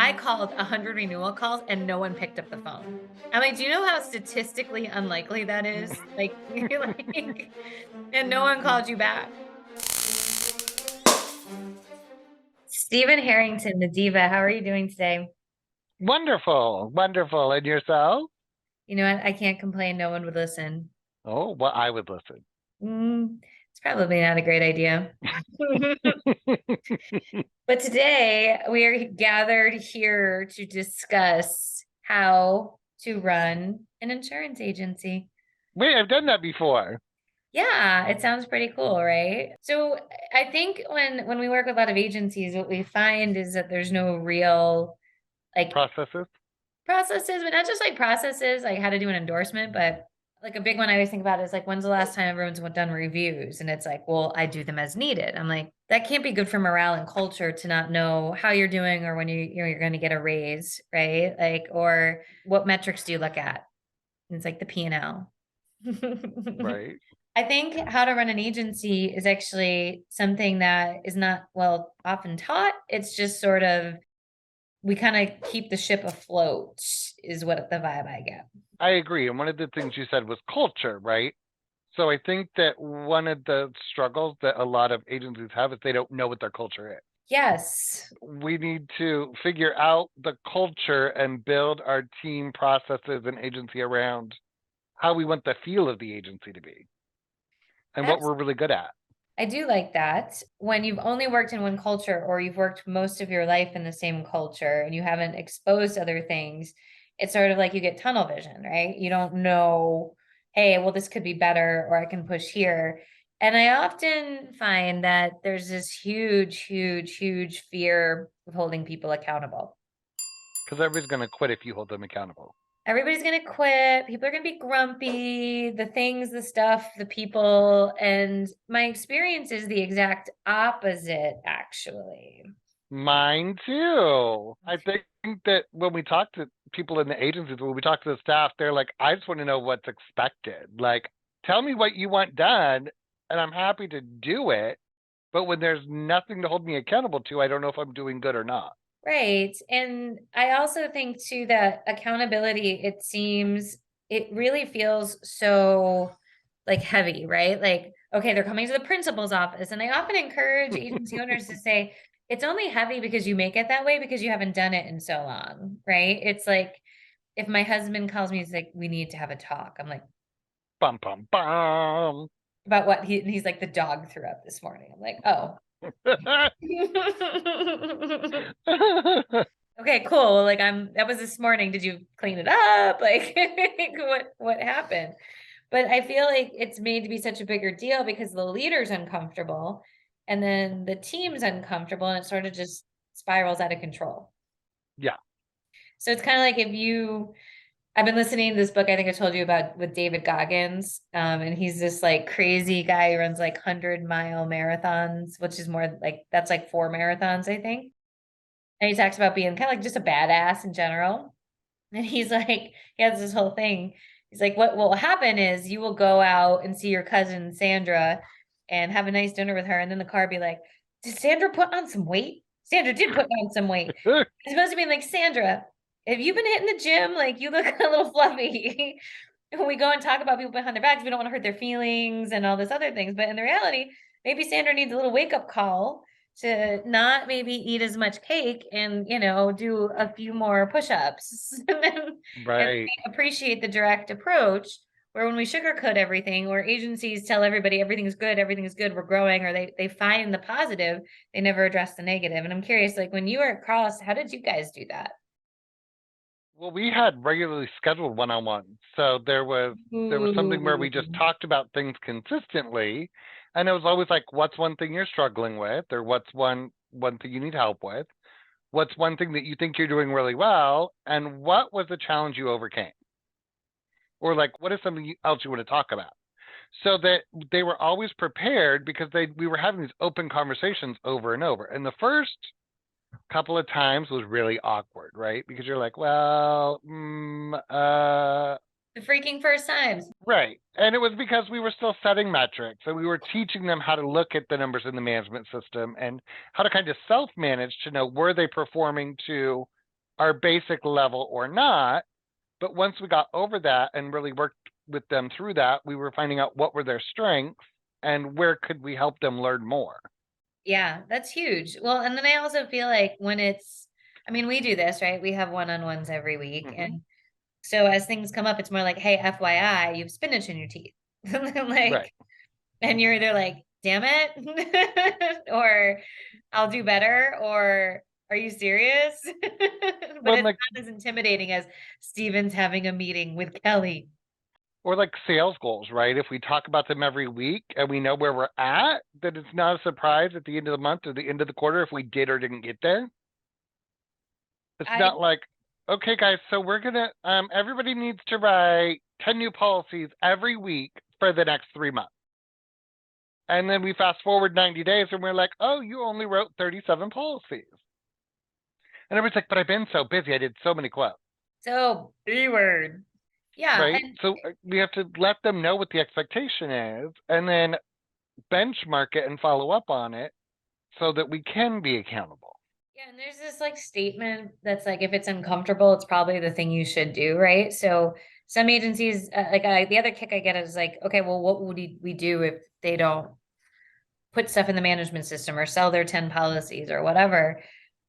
I called 100 renewal calls and no one picked up the phone. I'm like, do you know how statistically unlikely that is? Like, like, and no one called you back. Stephen Harrington, the diva, how are you doing today? Wonderful, wonderful. And yourself? You know what? I can't complain. No one would listen. Oh, well, I would listen. It's probably not a great idea. But today we are gathered here to discuss how to run an insurance agency. Wait, I've done that before. Yeah, it sounds pretty cool, right? So I think when we work with a lot of agencies, what we find is that there's no real like Processes. processes, but not just like processes, like how to do an endorsement, but like a big one I always think about is like when's the last time everyone's done reviews? And it's like, well, I do them as needed. I'm like, that can't be good for morale and culture to not know how you're doing or when you're going to get a raise, right? Like, or what metrics do you look at? And it's like the P&L. Right. I think how to run an agency is actually something that is not well often taught. It's just sort of we kind of keep the ship afloat is what the vibe I get. I agree. And one of the things you said was culture, right? So I think that one of the struggles that a lot of agencies have is they don't know what their culture is. Yes. We need to figure out the culture and build our team processes and agency around how we want the feel of the agency to be and what Abs- we're really good at. I do like that. When you've only worked in one culture or you've worked most of your life in the same culture and you haven't exposed other things, it's sort of like you get tunnel vision, right? You don't know, hey, well, this could be better or I can push here. And I often find that there's this huge, huge, huge fear of holding people accountable. Because everybody's going to quit if you hold them accountable. Everybody's going to quit. People are going to be grumpy, the things, the stuff, the people. And my experience is the exact opposite, actually. Mine too. I think that when we talk to people in the agencies, when we talk to the staff, they're like, I just want to know what's expected. Like, tell me what you want done, and I'm happy to do it. But when there's nothing to hold me accountable to, I don't know if I'm doing good or not. Right. And I also think too that accountability, it seems, it really feels so like heavy, right? Like, okay, they're coming to the principal's office. And I often encourage agency owners to say, it's only heavy because you make it that way because you haven't done it in so long, right? It's like if my husband calls me, he's like, we need to have a talk. I'm like, Bum, bum, bum. about what he's like, the dog threw up this morning. I'm like, oh. Okay, cool. Like that was this morning. Did you clean it up? Like what happened? But I feel like it's made to be such a bigger deal because the leader's uncomfortable and then the team's uncomfortable and it sort of just spirals out of control. Yeah. So it's kind of like if you I've been listening to this book I think I told you about with David Goggins. And he's this like crazy guy who runs like 100-mile marathons, which is more like that's like 4 marathons, I think. And he talks about being kind of like just a badass in general. And he's like, he has this whole thing. He's like, what will happen is you will go out and see your cousin Sandra and have a nice dinner with her. And then the car be like, did Sandra put on some weight? Sandra did put on some weight. It's supposed to be like, Sandra, have you been hitting the gym? Like you look a little fluffy. When we go and talk about people behind their backs, we don't want to hurt their feelings and all this other things. But in the reality, maybe Sandra needs a little wake up call to not maybe eat as much cake and do a few more push-ups and Right. appreciate the direct approach where when we sugarcoat everything where agencies tell everybody everything is good, we're growing, or they find the positive, they never address the negative. And I'm curious, like when you were at Cross, how did you guys do that? Well, we had regularly scheduled one-on-ones. So there was something where we just Ooh. talked about things consistently, and it was always like, what's one thing you're struggling with, or what's one thing you need help with? What's one thing that you think you're doing really well, and what was the challenge you overcame? Or like, what is something else you want to talk about? So that they were always prepared because we were having these open conversations over and over. And the first couple of times was really awkward, right? Because you're like, well, The freaking first times. right. And it was because we were still setting metrics and we were teaching them how to look at the numbers in the management system and how to kind of self manage to know were they performing to our basic level or not. But once we got over that and really worked with them through that, we were finding out what were their strengths and where could we help them learn more. Yeah, that's huge. Well, and then I also feel like when it's, I mean, we do this, right? We have one-on-ones every week. Mm-hmm. And so as things come up, it's more like, hey, FYI, you have spinach in your teeth. Right. Like, and you're either like, damn it, or I'll do better, or are you serious? But When it's like not as intimidating as Steven's having a meeting with Kelly. or like sales goals, right? If we talk about them every week and we know where we're at, then it's not a surprise at the end of the month or the end of the quarter if we did or didn't get there. It's I not like, okay, guys, so we're gonna everybody needs to write 10 new policies every week for the next 3 months. And then we fast forward 90 days and we're like, oh, you only wrote 37 policies. And everybody's like, but I've been so busy. I did so many quotes, so B word. Yeah, right? and So we have to let them know what the expectation is and then benchmark it and follow up on it so that we can be accountable. yeah, and there's this like statement that's like if it's uncomfortable, it's probably the thing you should do, right? So some agencies, the other kick I get is like, okay, well, what would we do if they don't put stuff in the management system or sell their 10 policies or whatever?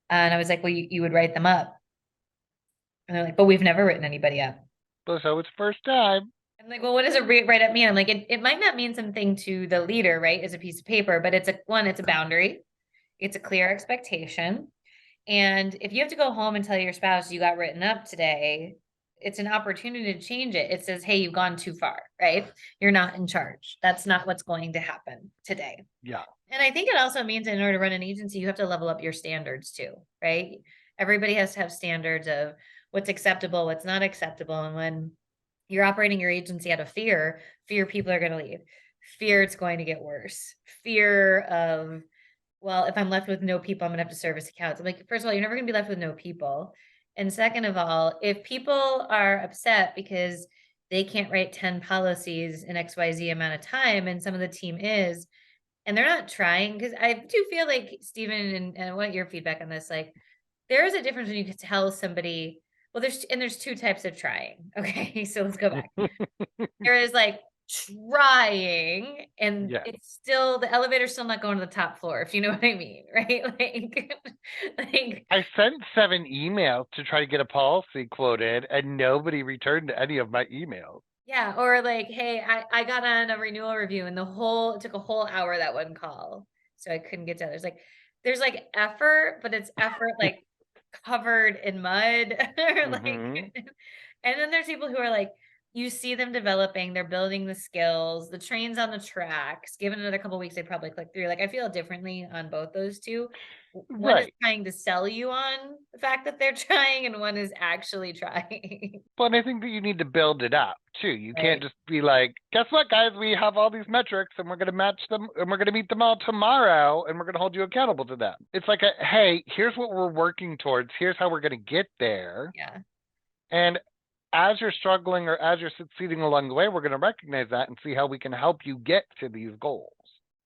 And I was like, well, you would write them up. And they're like, but we've never written anybody up. So it's first time. I'm like, well, what does a write up mean? I'm like, it might not mean something to the leader, right? As a piece of paper, but it's a boundary. It's a clear expectation. And if you have to go home and tell your spouse you got written up today, it's an opportunity to change it. It says, hey, you've gone too far, right? You're not in charge. That's not what's going to happen today. Yeah. And I think it also means in order to run an agency, you have to level up your standards too, right? Everybody has to have standards of what's acceptable, what's not acceptable. And when you're operating your agency out of fear people are going to leave, fear it's going to get worse, fear of, well, if I'm left with no people, I'm gonna have to service accounts. I'm like, first of all, you're never gonna be left with no people. And second of all, if people are upset because they can't write 10 policies in XYZ amount of time, and some of the team is, and they're not trying, because I do feel like, Stephen, and I want your feedback on this, like, there is a difference when you can tell somebody, well, there's two types of trying. Okay, so let's go back. There is like trying, and Yeah. it's still the elevator's still not going to the top floor, if you know what I mean, right? Like I sent 7 emails to try to get a policy quoted, and nobody returned any of my emails. yeah, or like, hey, I got on a renewal review and it took a whole hour that one call, so I couldn't get to it. There's like effort, but it's effort like covered in mud, or Mm-hmm. like, and then there's people who are like, you see them developing, they're building the skills, the train's on the tracks. Given another couple weeks, they probably click through. Like I feel differently on both those two. One is Right. trying to sell you on the fact that they're trying, and one is actually trying. But I think that you need to build it up too. You can't Right. just be like, guess what, guys? We have all these metrics and we're going to match them and we're going to meet them all tomorrow and we're going to hold you accountable to them. It's like, hey, here's what we're working towards. Here's how we're going to get there. Yeah. And as you're struggling or as you're succeeding along the way, we're going to recognize that and see how we can help you get to these goals.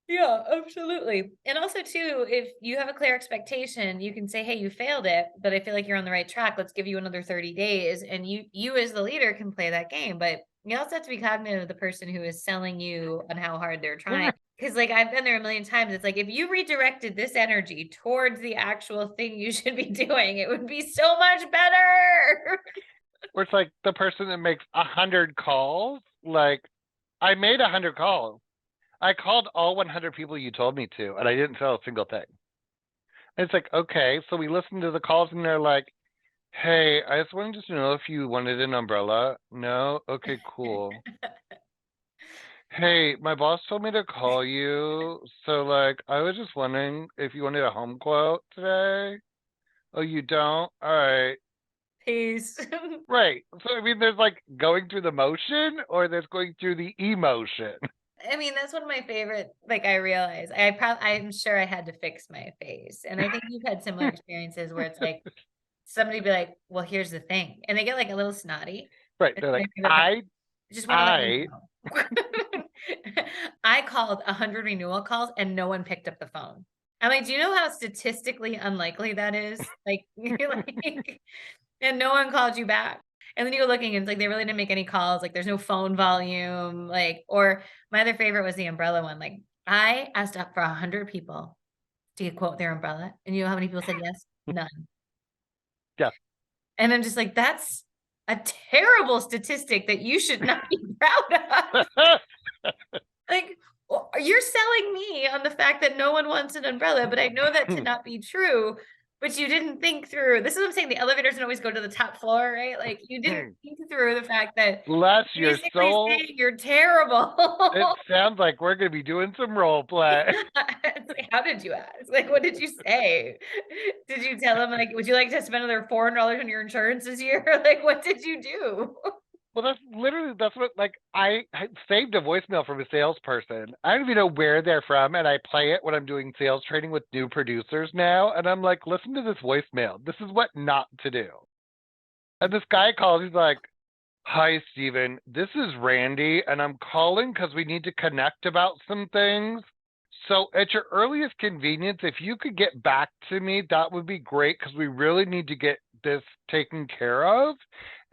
Yeah, absolutely. And also too, if you have a clear expectation, you can say, hey, you failed it, but I feel like you're on the right track. Let's give you another 30 days. And you as the leader can play that game. But you also have to be cognizant of the person who is selling you on how hard they're trying. Because like I've been there a million times. It's like if you redirected this energy towards the actual thing you should be doing, it would be so much better. Where it's like the person that makes 100 calls, like I made 100 calls. I called all 100 people you told me to, and I didn't sell a single thing. And it's like, okay, so we listened to the calls, and they're like, hey, I just wanted to know if you wanted an umbrella. No? Okay, cool. Hey, my boss told me to call you, so like, I was just wondering if you wanted a home quote today. Oh, you don't? All right. Peace. Right. So, I mean, there's like going through the motion or there's going through the emotion. I mean, that's one of my favorite. Like, I realize I'm sure I had to fix my face, and I think you've had similar experiences where it's like somebody be like, "Well, here's the thing," and they get like a little snotty. Right. It's They're my like, favorite part. I just want to let you I, know. I called 100 renewal calls and no one picked up the phone. I'm like, do you know how statistically unlikely that is? Like, you're like, and no one called you back. And then you go looking and it's like they really didn't make any calls. Like there's no phone volume. Like, or my other favorite was the umbrella one. Like I asked up for 100 people to quote their umbrella. And you know how many people said yes? None. Yeah. And I'm just like, that's a terrible statistic that you should not be proud of. Like, you're selling me on the fact that no one wants an umbrella, but I know that to not be true. But you didn't think through. This is what I'm saying. The elevators don't always go to the top floor, right? Like you didn't think through the fact that Bless your basically soul. saying you're terrible. It sounds like we're going to be doing some role play. It's like, how did you ask? Like, what did you say? Did you tell them like, would you like to spend another $400 on your insurance this year? Like, what did you do? Well, that's what, like, I saved a voicemail from a salesperson. I don't even know where they're from, and I play it when I'm doing sales training with new producers now. And I'm like, listen to this voicemail. This is what not to do. And this guy calls. He's like, "Hi, Steven. This is Randy, and I'm calling because we need to connect about some things. So, at your earliest convenience, if you could get back to me, that would be great because we really need to get this taken care of.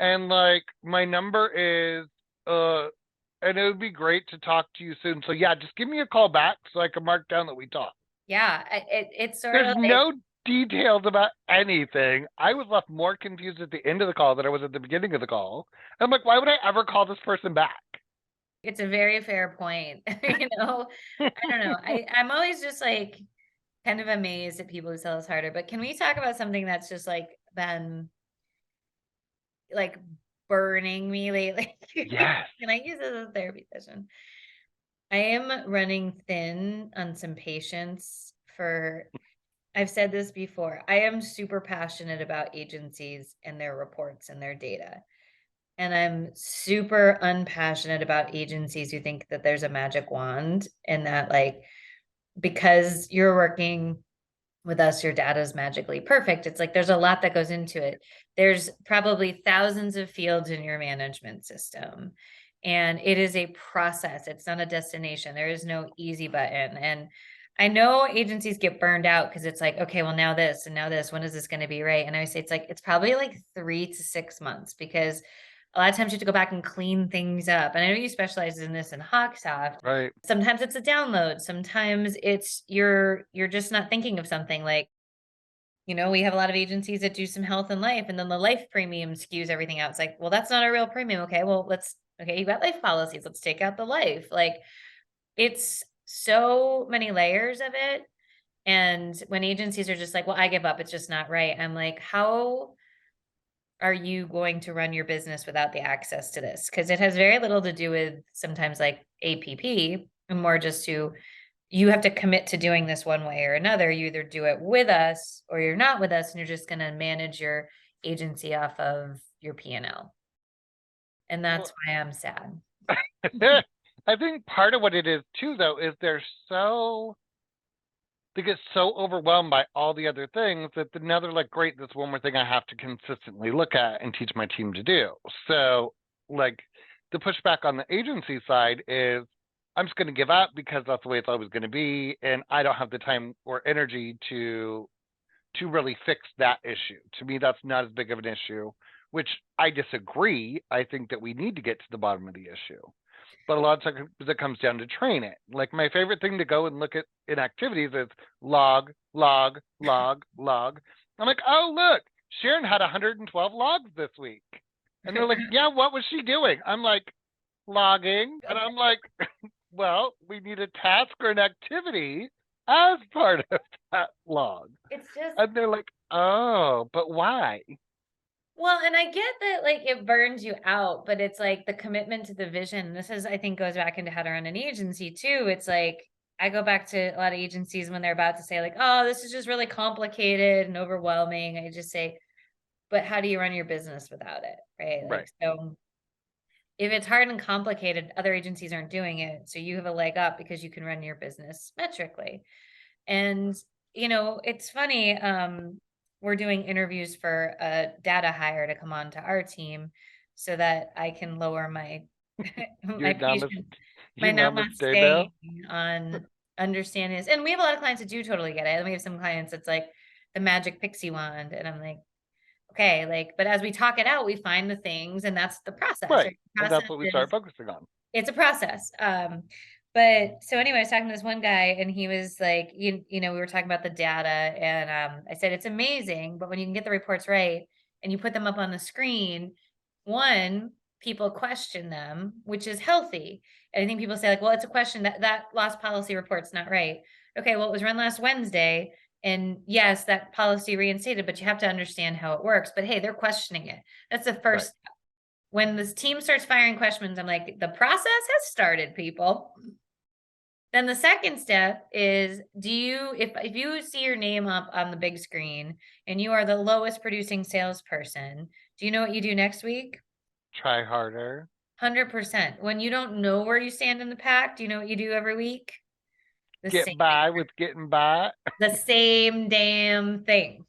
And like, my number is, and it would be great to talk to you soon. So, yeah, just give me a call back so I can mark down that we talked." Yeah, it's sort There's of like no details about anything. I was left more confused at the end of the call than I was at the beginning of the call. I'm like, why would I ever call this person back? it's a very fair point. I don't know. I'm always just like kind of amazed at people who sell us harder. But can we talk about something that's just like been like burning me lately? Yes. Can I use this as a therapy session? I am running thin on some patience for, I've said this before. I am super passionate about agencies and their reports and their data. And I'm super unpassionate about agencies who think that there's a magic wand and that, like, because you're working with us, your data is magically perfect. It's like there's a lot that goes into it. There's probably thousands of fields in your management system. And it is a process. It's not a destination. There is no easy button. And I know agencies get burned out because it's like, okay, well, now this and now this. When is this going to be right? And I would say it's like, it's probably like 3 to 6 months because a lot of times you have to go back and clean things up. And I know you specialize in this in Hawksoft. Right. Sometimes it's a download. Sometimes it's you're just not thinking of something like, we have a lot of agencies that do some health and life, and then the life premium skews everything out. It's like, well, that's not a real premium. Okay, well, okay, you got life policies. Let's take out the life. Like it's so many layers of it. And when agencies are just like, well, I give up, it's just not right. I'm like, how are you going to run your business without the access to this? Because it has very little to do with sometimes like APP and more just to you have to commit to doing this one way or another. You either do it with us or you're not with us, and you're just going to manage your agency off of your P&L. And Well, that's why I'm sad. I think part of what it is too, though, is they get so overwhelmed by all the other things that now they're like, great, that's one more thing I have to consistently look at and teach my team to do. So, like, the pushback on the agency side is I'm just going to give up because that's the way it's always going to be, and I don't have the time or energy to really fix that issue. To me, that's not as big of an issue, which I disagree. I think that we need to get to the bottom of the issue. But a lot of times it comes down to train it. Like my favorite thing to go and look at in activities is log, log, log, log. I'm like, oh, look, Sharon had 112 logs this week. And they're like, yeah, what was she doing? I'm like, logging. And I'm like, well, we need a task or an activity as part of that log. It's just, And they're like, oh, but why? well, and I get that like it burns you out, but it's like the commitment to the vision. This is, I think, goes back into how to run an agency too. It's like I go back to a lot of agencies when they're about to say, like, oh, this is just really complicated and overwhelming. I just say, but how do you run your business without it? Right. Like, Right. so if it's hard and complicated, other agencies aren't doing it. So you have a leg up because you can run your business metrically. And, it's funny. We're doing interviews for a data hire to come on to our team so that I can lower my Your my namaste, patient, my your namaste namaste now. on understand this. And we have a lot of clients that do totally get it. And we have some clients that's like the magic pixie wand. And I'm like, okay, like, but as we talk it out, we find the things, and that's the process, right? Right. The And that's process what we is start focusing on. it's a process. But so anyway, I was talking to this one guy and he was like, we were talking about the data and I said it's amazing, but when you can get the reports right and you put them up on the screen, one, people question them, which is healthy. And I think people say like, well, it's a question that lost policy report's not right. Okay, well, it was run last Wednesday. And yes, that policy reinstated, but you have to understand how it works. But hey, they're questioning it. That's the Right. first. When this team starts firing questions, I'm like, the process has started, people. Then the second step is, if you see your name up on the big screen and you are the lowest producing salesperson, do you know what you do next week? Try harder. 100%. When you don't know where you stand in the pack, do you know what you do every week? The Get same, by with getting by. the same damn thing.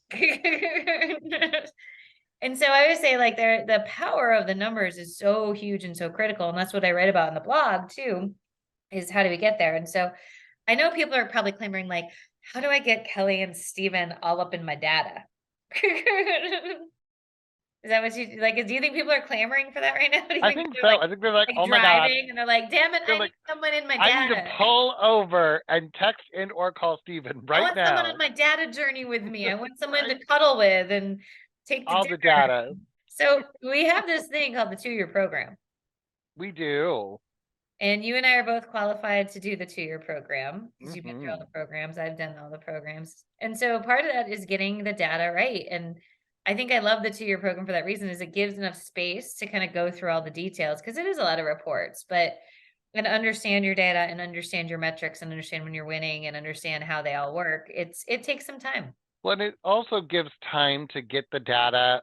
And so I would say like the power of the numbers is so huge and so critical. And that's what I write about in the blog too, is how do we get there? And so I know people are probably clamoring like, how do I get Kelly and Steven all up in my data? Is that what you like? Do you think people are clamoring for that right now? Do you I think think they're so. I think they're like, like oh my God. driving and they're like, damn it, They're I need like, someone in my I need to data. pull over and text and or call Steven I right want someone on now. my data journey with me. I want someone Right. to cuddle with and take to All the dinner. data. So we have this thing called the 2-year program. We do. And you and I are both qualified to do the 2-year program because you've been through all Hmm. the programs. I've done all the programs. And so part of that is getting the data right. And I think I love the 2-year program for that reason is it gives enough space to kind of go through all the details because it is a lot of reports, but and understand your data and understand your metrics and understand when you're winning and understand how they all work. It takes some time. Well, and it also gives time to get the data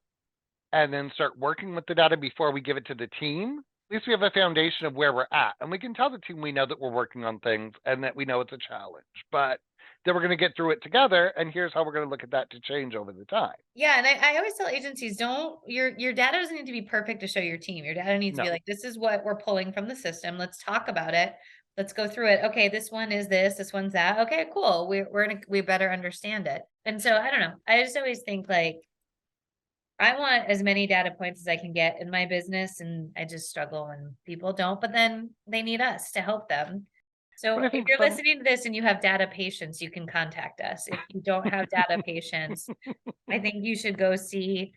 and then start working with the data before we give it to the team. At least we have a foundation of where we're at. And we can tell the team we know that we're working on things and that we know it's a challenge. But then we're going to get through it together. And here's how we're going to look at that to change over the time. Yeah, and I always tell agencies, don't your data doesn't need to be perfect to show your team. Your data needs to be No. like, this is what we're pulling from the system. Let's talk about it. Let's go through it. Okay, this one is this one's that. Okay, cool. We better understand it. And so I don't know. I just always think like I want as many data points as I can get in my business, and I just struggle when people don't, but then they need us to help them. But So I if think you're some, listening to this and you have data patience, you can contact us. If you don't have data patience, I think you should go see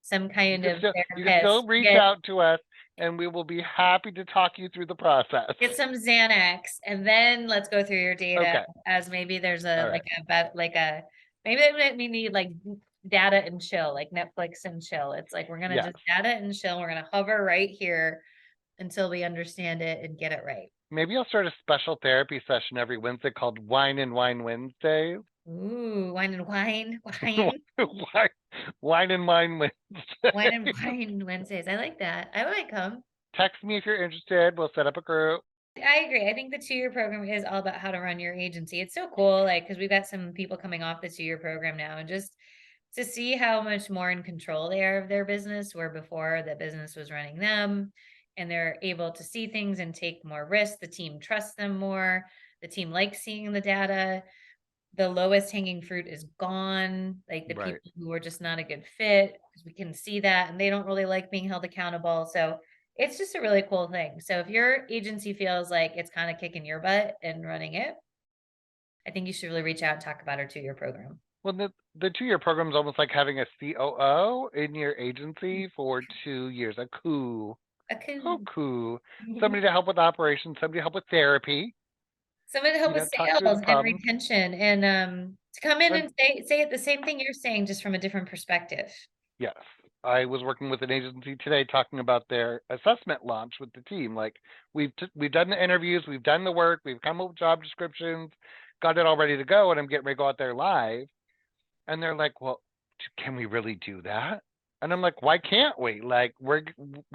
some kind of you can still therapist, reach out to us and we will be happy to talk you through the process. get some Xanax, and then let's go through your data Okay. as maybe there's a All right. maybe we need like data and chill, like Netflix and chill. It's like we're gonna Yes. just data and chill. We're gonna hover right here until we understand it and get it right. Maybe I'll start a special therapy session every Wednesday called Wine and Wine Wednesdays. Ooh, wine and wine, wine, wine and Wine wine and Wednesdays. wine Wednesdays. I like that. I might come. Text me if you're interested. We'll set up a group. I agree. I think the 2-year program is all about how to run your agency. It's so cool, like, because we've got some people coming off the 2-year program now, and just to see how much more in control they are of their business, where before the business was running them, and they're able to see things and take more risks. The team trusts them more. The team likes seeing the data. The lowest hanging fruit is gone. Like the Right. people who are just not a good fit, because we can see that, and they don't really like being held accountable. So it's just a really cool thing. So if your agency feels like it's kind of kicking your butt and running it, I think you should really reach out and talk about our 2-year program. Well, the 2-year program is almost like having a COO in your agency for 2 years. A coup. A Oh, cool. coup. Somebody to help with operations, somebody to help with therapy, Someone to help with talk through the sales and problems. retention and to come in And and say it the same thing you're saying, just from a different perspective. yes, I was working with an agency today talking about their assessment launch with the team. Like we've done the interviews, we've done the work, we've come up with job descriptions, got it all ready to go, and I'm getting ready to go out there live. And they're like, "Well, can we really do that?" And I'm like, "Why can't we? Like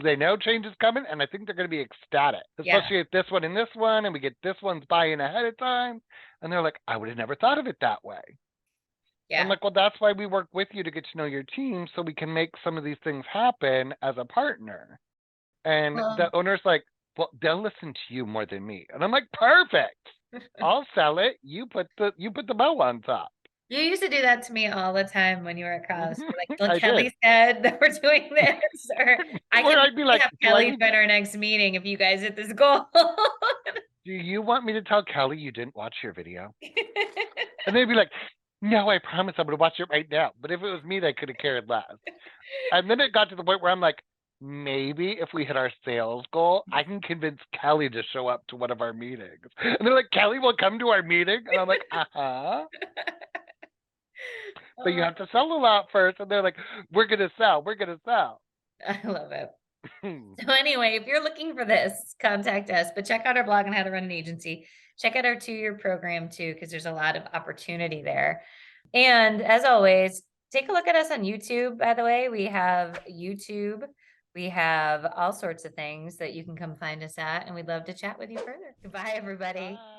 they know change is coming, and I think they're going to be ecstatic, Yeah. especially if this one and this one, and we get this one's buy-in ahead of time." And they're like, "I would have never thought of it that way." I'm Yeah. like, well, that's why we work with you to get to know your team so we can make some of these things happen as a partner. And the Well, owner's like, well, they'll listen to you more than me. And I'm like, perfect. I'll sell it. You put the bow on top. You used to do that to me all the time when you were at college. You're like, well, I did. Kelly said that we're doing this, or I Or can I'd be like, have do I Kelly need join our next meeting if you guys hit this goal. do you want me to tell Kelly you didn't watch your video? And they'd be like, no, I promise I'm gonna watch it right now. But if it was me, they could have cared less. And then it got to the point where I'm like, maybe if we hit our sales goal, I can convince Kelly to show up to one of our meetings. And they're like, Kelly will come to our meeting. And I'm like, uh-huh. But you Oh, have to sell a lot first. And they're like, we're gonna sell. We're gonna sell. I love it. So anyway, if you're looking for this, contact us, but check out our blog on how to run an agency. Check out our 2-year program too, because there's a lot of opportunity there. And as always, take a look at us on YouTube, by the way. We have YouTube. We have all sorts of things that you can come find us at, and we'd love to chat with you further. Goodbye, everybody. Bye.